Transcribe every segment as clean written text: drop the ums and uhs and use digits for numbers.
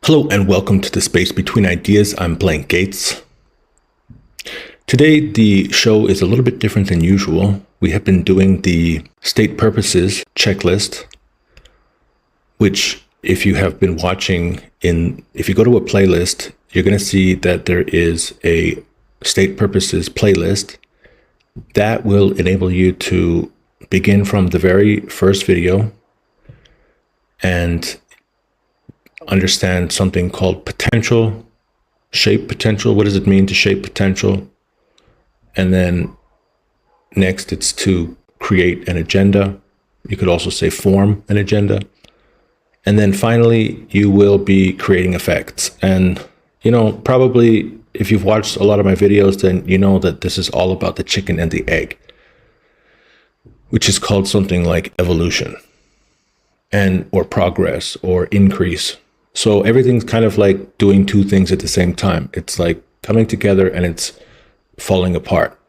Hello and welcome to the Space Between Ideas. I'm Blank Gates. Today the show is a little bit different than usual. We have been doing the state purposes checklist, which if you have been watching if you go to a playlist, you're going to see that there is a state purposes playlist that will enable you to begin from the very first video and understand something called potential, shape potential. What does it mean to shape potential? And then next it's to create an agenda. You could also say form an agenda. And then finally, you will be creating effects. And, probably if you've watched a lot of my videos, then you know that this is all about the chicken and the egg, which is called something like evolution or progress or increase. So everything's kind of like doing two things at the same time. It's like coming together and it's falling apart.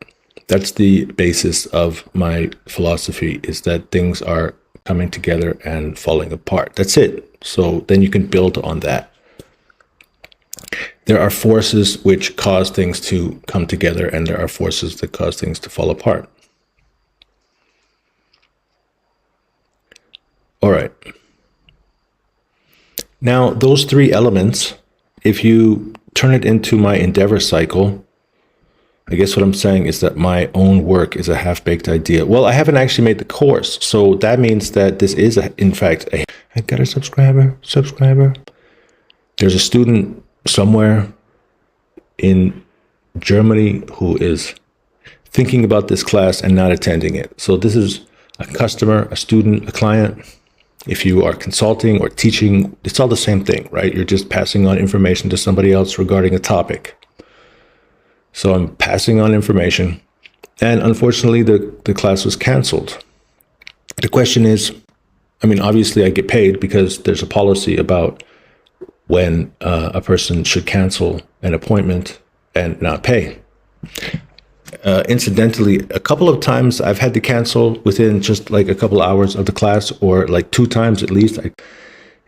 That's the basis of my philosophy, is that things are coming together and falling apart. That's it. So then you can build on that. There are forces which cause things to come together, and there are forces that cause things to fall apart. All right. Now, those three elements, if you turn it into my endeavor cycle, I guess what I'm saying is that my own work is a half-baked idea. Well, I haven't actually made the course, so that means that this is, in fact, I got a subscriber. There's a student somewhere in Germany who is thinking about this class and not attending it. So this is a customer, a student, a client. If you are consulting or teaching, it's all the same thing, right? You're just passing on information to somebody else regarding a topic. So I'm passing on information, and unfortunately the class was canceled. The question is, obviously I get paid because there's a policy about when a person should cancel an appointment and not pay. Incidentally, a couple of times I've had to cancel within just like a couple hours of the class, or like 2 times at least.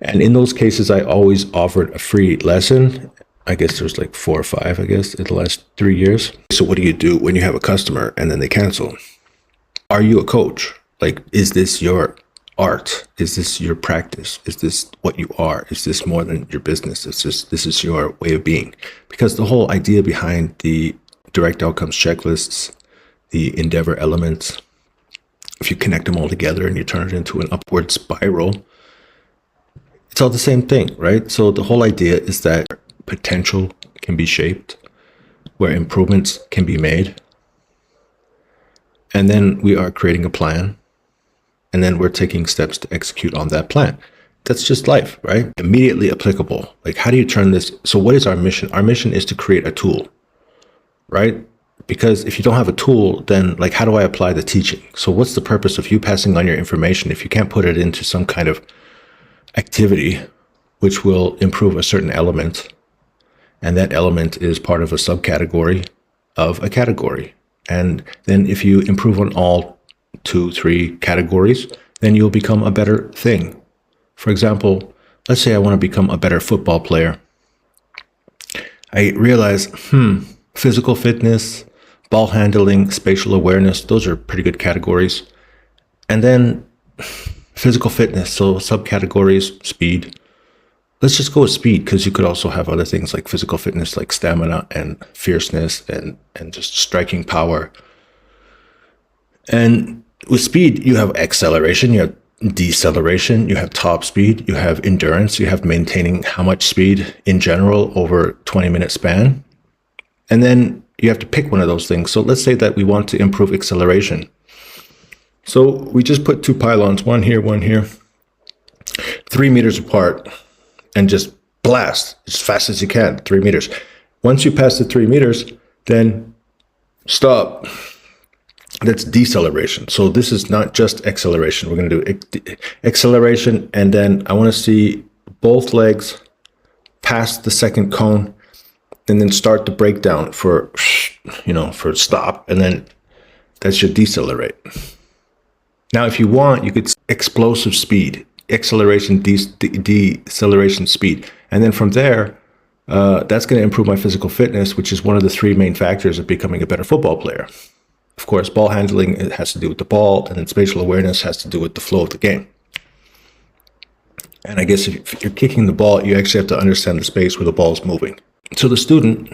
And in those cases, I always offered a free lesson. I guess there's like 4 or 5, in the last 3 years. So what do you do when you have a customer and then they cancel? Are you a coach? Like, is this your art? Is this your practice? Is this what you are? Is this more than your business? This is your way of being. Because the whole idea behind the direct outcomes checklists, the endeavor elements, if you connect them all together and you turn it into an upward spiral, it's all the same thing, right? So the whole idea is that potential can be shaped, where improvements can be made, and then we are creating a plan, and then we're taking steps to execute on that plan. That's just life, right? Immediately applicable. Like, how do you turn this? So what is our mission? Our mission is to create a tool, right? Because if you don't have a tool, then like, how do I apply the teaching? So what's the purpose of you passing on your information if you can't put it into some kind of activity which will improve a certain element? And that element is part of a subcategory of a category. And then if you improve on all 2, 3 categories, then you'll become a better thing. For example, let's say I want to become a better football player. I realize, physical fitness, ball handling, spatial awareness, those are pretty good categories. And then physical fitness, so subcategories, speed. Let's just go with speed, because you could also have other things like physical fitness, like stamina and fierceness and just striking power. And with speed, you have acceleration, you have deceleration, you have top speed, you have endurance, you have maintaining how much speed in general over 20-minute span. And then you have to pick one of those things. So let's say that we want to improve acceleration. So we just put 2 pylons, one here, 3 meters apart, and just blast as fast as you can, 3 meters. Once you pass the 3 meters, then stop. That's deceleration. So this is not just acceleration. We're going to do acceleration, and then I want to see both legs past the second cone, and then start the breakdown for stop, and then that should decelerate. Now, if you want, you could explosive speed. acceleration, deceleration speed. And then from there, that's going to improve my physical fitness, which is one of the three main factors of becoming a better football player. Of course, ball handling, it has to do with the ball, and then spatial awareness has to do with the flow of the game. And I guess if you're kicking the ball, you actually have to understand the space where the ball is moving. So the student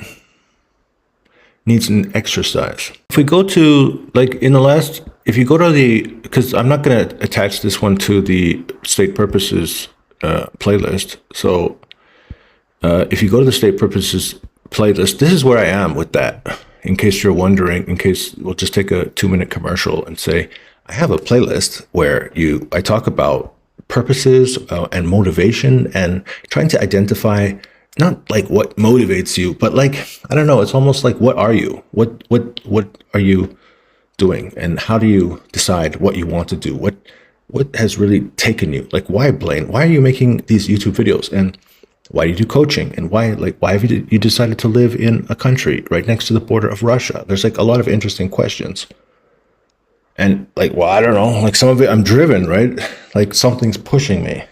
needs an exercise. If we go to, like in the last, if you go to the, because I'm not going to attach this one to the state purposes playlist. So if you go to the state purposes playlist, this is where I am with that. In case you're wondering, in case we'll just take a 2-minute commercial and say, I have a playlist where I talk about purposes and motivation and trying to identify not like what motivates you, but like, I don't know, it's almost like, what are you? What are you doing? And how do you decide what you want to do? What has really taken you? Like, why, Blaine? Why are you making these YouTube videos? And why do you do coaching? And why have you decided to live in a country right next to the border of Russia? There's like a lot of interesting questions. And like, well, I don't know, like some of it I'm driven, right? Like something's pushing me.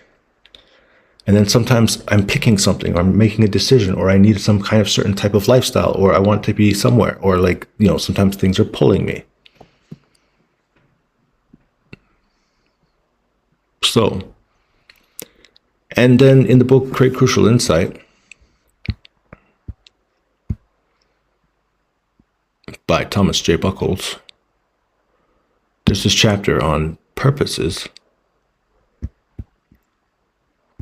And then sometimes I'm picking something, or I'm making a decision, or I need some kind of certain type of lifestyle, or I want to be somewhere, or like, sometimes things are pulling me. So, and then in the book, Create Crucial Insight, by Thomas J. Buckles, there's this chapter on purposes.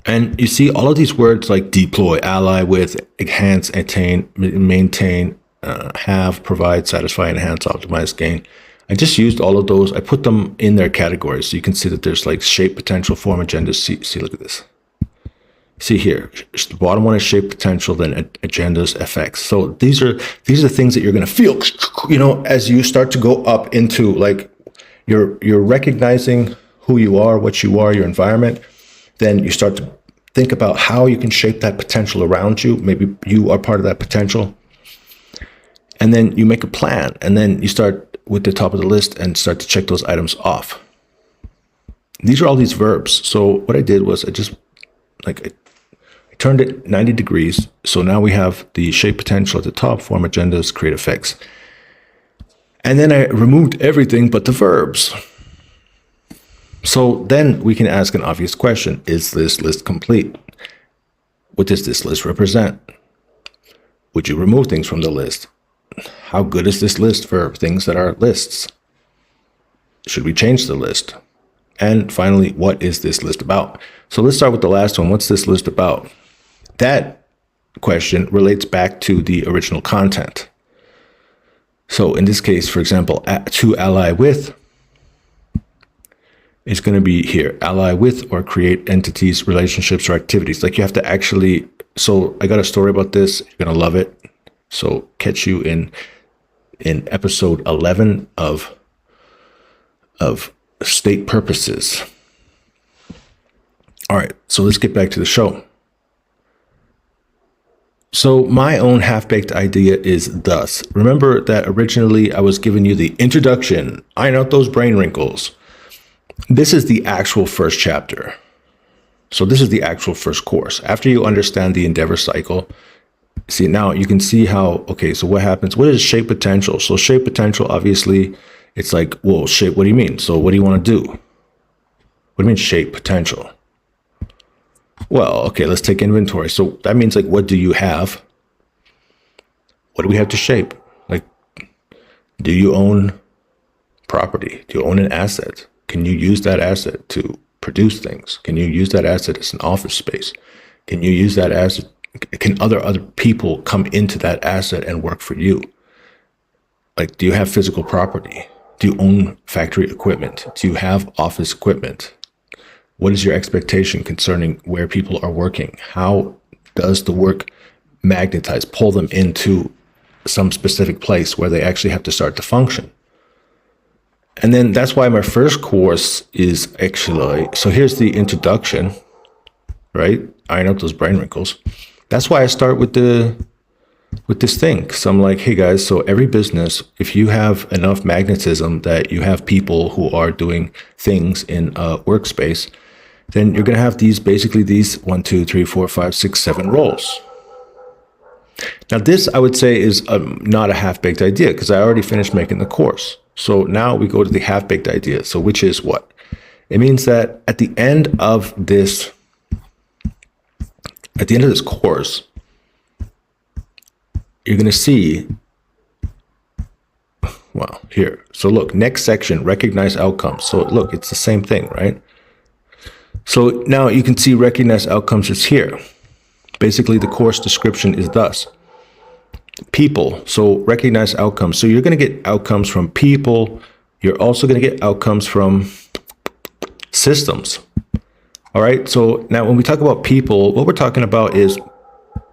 And you see all of these words like deploy, ally with, enhance, attain, maintain, have, provide, satisfy, enhance, optimize, gain. I just used all of those. I put them in their categories. So you can see that there's like shape, potential, form, agenda. See, look at this. See here, the bottom one is shape, potential, then agendas, effects. So these are things that you're going to feel, as you start to go up into like, you're recognizing who you are, what you are, your environment. Then you start to think about how you can shape that potential around you. Maybe you are part of that potential. And then you make a plan. And then you start with the top of the list and start to check those items off. These are all these verbs. So what I did was I just I turned it 90 degrees. So now we have the shape, potential at the top, form, agendas, create, effects. And then I removed everything but the verbs. So then we can ask an obvious question. Is this list complete? What does this list represent? Would you remove things from the list? How good is this list for things that are lists? Should we change the list? And finally, what is this list about? So let's start with the last one. What's this list about? That question relates back to the original content. So in this case, for example, to ally with is going to be here, ally with or create entities, relationships, or activities. Like you have to actually, so I got a story about this. You're going to love it. So catch you in episode 11 of state purposes. All right, so let's get back to the show. So my own half-baked idea is thus. Remember that originally I was giving you the introduction, iron out those brain wrinkles. This is the actual first chapter. So this is the actual first course. After you understand the endeavor cycle, see now you can see how, okay, so what happens? What is shape potential? So shape potential, obviously, it's like, well, shape, what do you mean? So what do you want to do? What do you mean shape potential? Well, okay, let's take inventory. So that means like, what do you have? What do we have to shape? Like, do you own property? Do you own an asset? Can you use that asset to produce things? Can you use that asset as an office space? Can you use that asset? Can other people come into that asset and work for you? Like, do you have physical property? Do you own factory equipment? Do you have office equipment? What is your expectation concerning where people are working? How does the work magnetize, pull them into some specific place where they actually have to start to function? And then that's why my first course is actually, so here's the introduction, right? Iron out those brain wrinkles. That's why I start with this thing. Because I'm like, hey guys, so every business, if you have enough magnetism that you have people who are doing things in a workspace, then you're going to have basically these 1, 2, 3, 4, 5, 6, 7 roles. Now this, I would say, is not a half-baked idea because I already finished making the course. So now we go to the half-baked idea. So which is what? It means that at the end of this course, you're going to see, well, here. So look, next section, recognize outcomes. So look, it's the same thing, right? So now you can see recognize outcomes is here. Basically, the course description is thus. People, so recognize outcomes. So you're going to get outcomes from people. You're also going to get outcomes from systems. All right. So now when we talk about people, what we're talking about is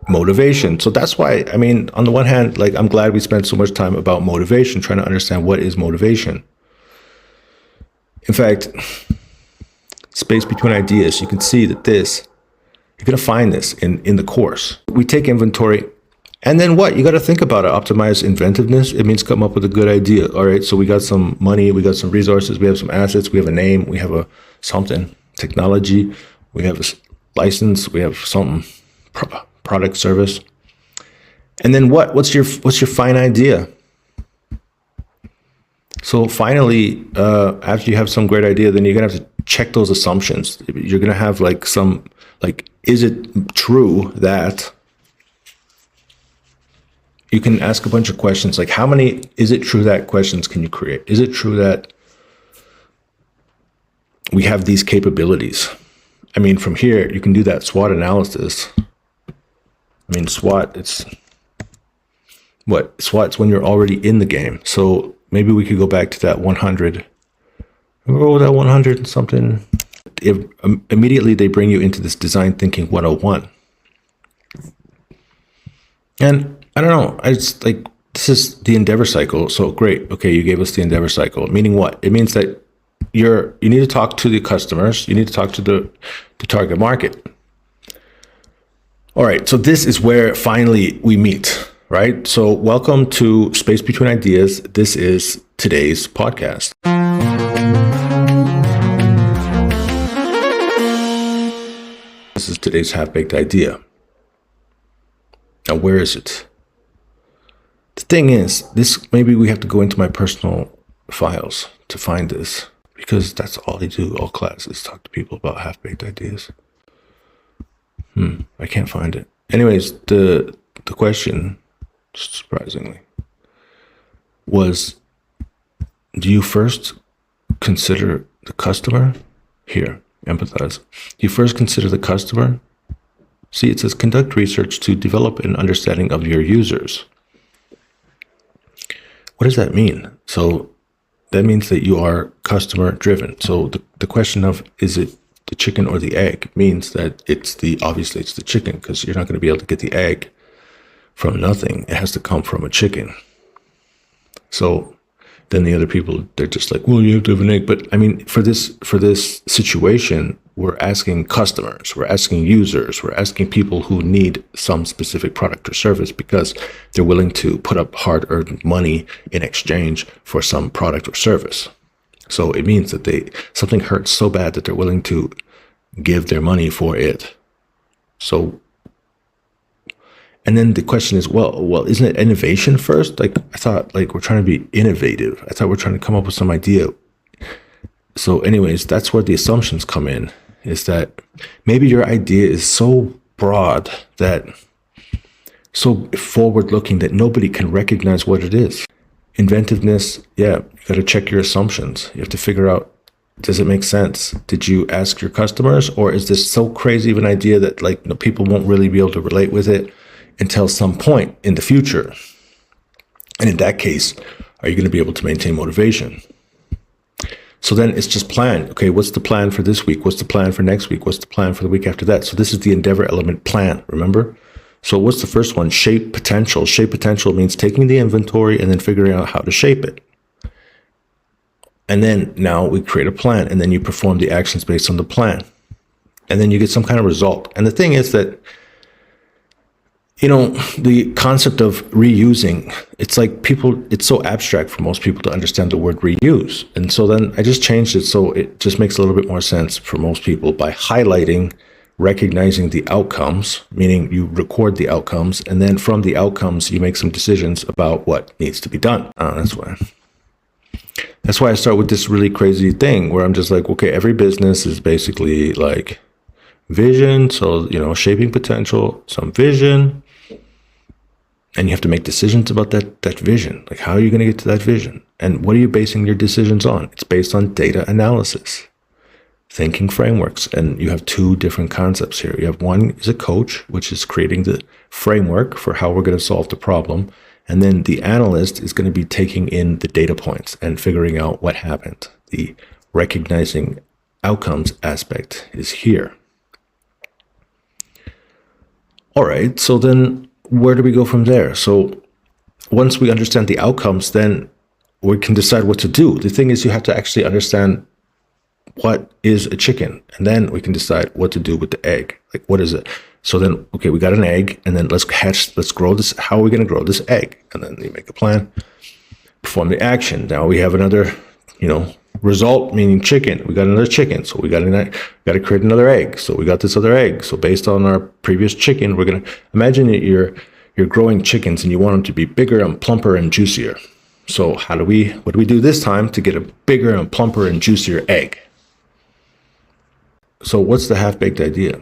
motivation. So that's why, I mean, on the one hand, like, I'm glad we spent so much time about motivation, trying to understand what is motivation. In fact, space between ideas, you can see that you're going to find this in the course. We take inventory. And then what? You got to think about it. Optimize inventiveness. It means come up with a good idea. All right. So we got some money. We got some resources. We have some assets. We have a name. We have something, technology. We have a license. We have something, product, service. And then what? What's your fine idea? So finally, after you have some great idea, then you're going to have to check those assumptions. You're going to have is it true that... You can ask a bunch of questions like how many is it true that questions can you create? Is it true that we have these capabilities? I mean, from here, you can do that SWOT analysis. I mean, SWOT, it's what? SWOT's when you're already in the game. So maybe we could go back to that 100. Remember that 100 and something? Immediately, they bring you into this design thinking 101. And I don't know. It's like, this is the endeavor cycle. So great. Okay, you gave us the endeavor cycle. Meaning what? It means that you need to talk to the customers. You need to talk to the target market. All right. So this is where finally we meet, right? So welcome to Space Between Ideas. This is today's podcast. This is today's half-baked idea. Now, where is it? The thing is, maybe we have to go into my personal files to find this, because that's all they do, all classes, talk to people about half-baked ideas. I can't find it. Anyways, the question, surprisingly, was, do you first consider the customer? Here, empathize. Do you first consider the customer? See, it says conduct research to develop an understanding of your users. What does that mean? So that means that you are customer driven. So the question of, is it the chicken or the egg, means that obviously it's the chicken, because you're not going to be able to get the egg from nothing. It has to come from a chicken. So then the other people, they're just like, well, you have to have an egg. But I mean, for this situation, we're asking customers, we're asking users, we're asking people who need some specific product or service because they're willing to put up hard-earned money in exchange for some product or service. So it means that something hurts so bad that they're willing to give their money for it. So, and then the question is, well, isn't it innovation first? Like, I thought, we're trying to be innovative. I thought we're trying to come up with some idea. So anyways, that's where the assumptions come in, is that maybe your idea is so broad, so forward-looking that nobody can recognize what it is. Inventiveness, yeah, you got to check your assumptions. You have to figure out, does it make sense? Did you ask your customers, or is this so crazy of an idea that people won't really be able to relate with it until some point in the future? And in that case, are you going to be able to maintain motivation? So then it's just plan. Okay, what's the plan for this week? What's the plan for next week? What's the plan for the week after that? So this is the endeavor element plan, remember? So what's the first one? Shape potential. Shape potential means taking the inventory and then figuring out how to shape it. And then now we create a plan, and then you perform the actions based on the plan. And then you get some kind of result. And the thing is that The concept of reusing, it's like it's so abstract for most people to understand the word reuse. And so then I just changed it so it just makes a little bit more sense for most people by highlighting, recognizing the outcomes, meaning you record the outcomes, and then from the outcomes, you make some decisions about what needs to be done. That's why I start with this really crazy thing where I'm just like, okay, every business is basically like vision. So, shaping potential, some vision, and you have to make decisions about that vision. Like, how are you going to get to that vision? And what are you basing your decisions on? It's based on data analysis, thinking frameworks. And you have two different concepts here. You have one is a coach, which is creating the framework for how we're going to solve the problem. And then the analyst is going to be taking in the data points and figuring out what happened. The recognizing outcomes aspect is here. All right, so then where do we go from there? So once we understand the outcomes, then we can decide what to do. The thing is, you have to actually understand what is a chicken, and then we can decide what to do with the egg. Like, what is it? So then, okay, we got an egg, and then let's grow this. How are we going to grow this egg? And then you make a plan, perform the action. Now we have another, result, meaning chicken. We got another chicken, so we got to create another egg. So we got this other egg. So based on our previous chicken, we're gonna imagine that you're growing chickens and you want them to be bigger and plumper and juicier. So what do we do this time to get a bigger and plumper and juicier egg? So what's the half-baked idea?